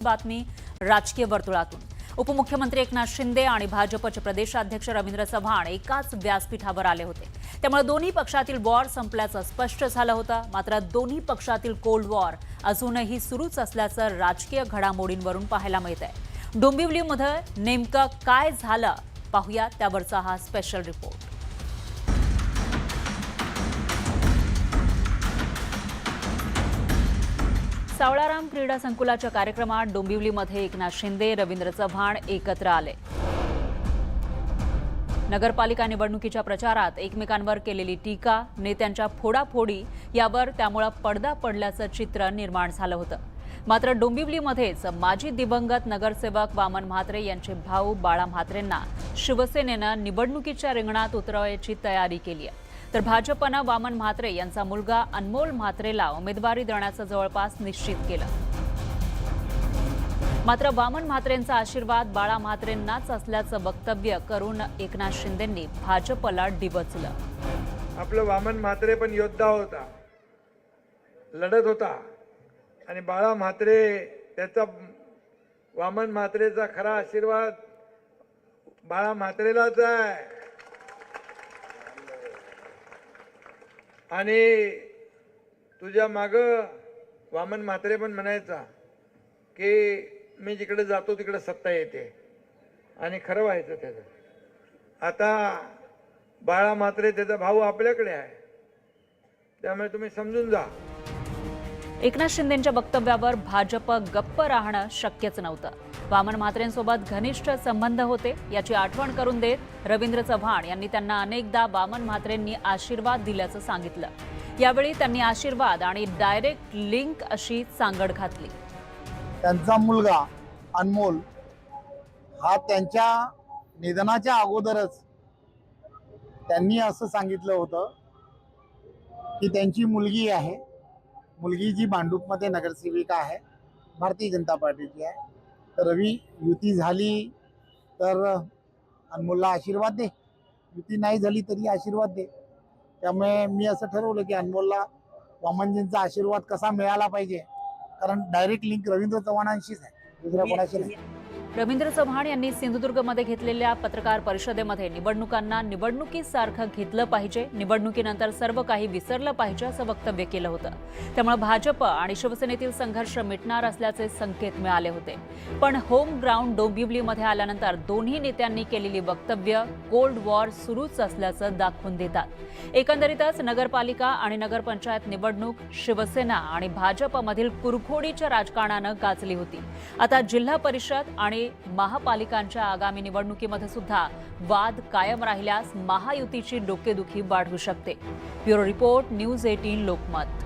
बातमी राजकीय वर्तुळातून। उपमुख्यमंत्री एकनाथ शिंदे आणि भाजपचे प्रदेशाध्यक्ष रवींद्र चव्हाण एकाच व्यासपीठावर आले होते। त्यामुळे दोन्ही पक्षातील वॉर संपल्याचं स्पष्ट झालं होतं। मात्र दोन्ही पक्षातील कोल्ड वॉर अजूनही सुरूच असल्याचं राजकीय घडामोडींवरून पाहायला मिळतंय। डोंबिवलीमध्ये नेमकं काय झालं पाहूया, त्यावरचा हा स्पेशल रिपोर्ट। सावळाराम क्रीडा संकुलाच्या कार्यक्रमात डोंबिवलीमध्ये एकनाथ शिंदे, रवींद्र चव्हाण एकत्र आले। नगरपालिका निवडणुकीच्या प्रचारात एकमेकांवर केलेली टीका, नेत्यांच्या फोडाफोडी यावर त्यामुळे पडदा पडल्याचं चित्र निर्माण झालं होतं। मात्र डोंबिवलीमध्येच माजी दिवंगत नगरसेवक वामन म्हात्रे यांचे भाऊ बाळा म्हात्रेंना शिवसेनेनं निवडणुकीच्या रिंगणात उतरवायची तयारी केली आहे। तर भाजपनं वामन म्हात्रे यांचा मुलगा अनमोल म्हात्रेला उमेदवारी देण्याचं जवळपास निश्चित केलं। मात्र वामन म्हात्रेंचा आशीर्वाद बाळा म्हात्रेंनाच असल्याचं वक्तव्य करून एकनाथ शिंदेंनी भाजपला डिवचलं। आपलं वामन म्हात्रे पण योद्धा होता, लढत होता आणि बाळा म्हात्रे त्याचा वामन म्हात्रेचा खरा आशीर्वाद बाळा म्हात्रेलाच आहे। आणि तुझ्या माग वामन म्हात्रे पण म्हणायचा की मी जिकडे जातो तिकडे सत्ता येते, आणि खरं व्हायचं त्याचं। आता बाळा म्हात्रे त्याचा भाऊ आपल्याकडे आहे, त्यामुळे तुम्ही समजून जा। एकनाथ शिंदेंच्या वक्तव्यावर भाजप गप्प राहणं शक्यच नव्हतं। वामन म्हात्रेंसोबत घनिष्ठ संबंध होते याची आठवण करून देत रवींद्र चव्हाण यांनी त्यांना अनेकदा वामन म्हात्रेंनी आशीर्वाद दिल्याचं सांगितलं। यावेळी त्यांनी आशीर्वाद आणि डायरेक्ट लिंक अशी सांगड घातली। त्यांचा मुलगा अनमोल हा त्यांच्या निधनाच्या अगोदरच त्यांनी असं सांगितलं होतं की त्यांची मुलगी आहे, मुलगी जी भांडूपमध्ये नगरसेविका आहे, भारतीय जनता पार्टीची आहे, तर रवी युती झाली तर अनमोलला आशीर्वाद दे, युती नाही झाली तरी आशीर्वाद दे। त्यामुळे मी असं ठरवलं की अनमोलला वामनजींचा आशीर्वाद कसा मिळाला पाहिजे, कारण डायरेक्ट लिंक रवींद्र चव्हाणांशीच आहे, दुसऱ्या कोणाशी नाही। रवींद्र चव्हाण यांनी सिंधुदुर्गमध्ये घेतलेल्या पत्रकार परिषदेमध्ये निवडणुकांना निवडणुकीसारखं घेतलं पाहिजे, निवडणुकीनंतर सर्व काही विसरलं पाहिजे असं वक्तव्य केलं होतं। त्यामुळे भाजप आणि शिवसेनेतील संघर्ष मिटणार असल्याचे संकेत मिळाले होते। पण होम ग्राउंड डोंबिवलीमध्ये आल्यानंतर दोन्ही नेत्यांनी केलेली वक्तव्य कोल्ड वॉर सुरूच असल्याचं दाखवून देतात। एकंदरीतच नगरपालिका आणि नगरपंचायत निवडणूक शिवसेना आणि भाजपमधील कुरघोडीच्या राजकारणानं गाजली होती। आता जिल्हा परिषद आणि महापालिकांच्या आगामी निवडणुकीमध्ये सुद्धा वाद कायम राहिल्यास महायुतीची डोकेदुखी वाढू शकते। Bureau report, news 18 Lokmat.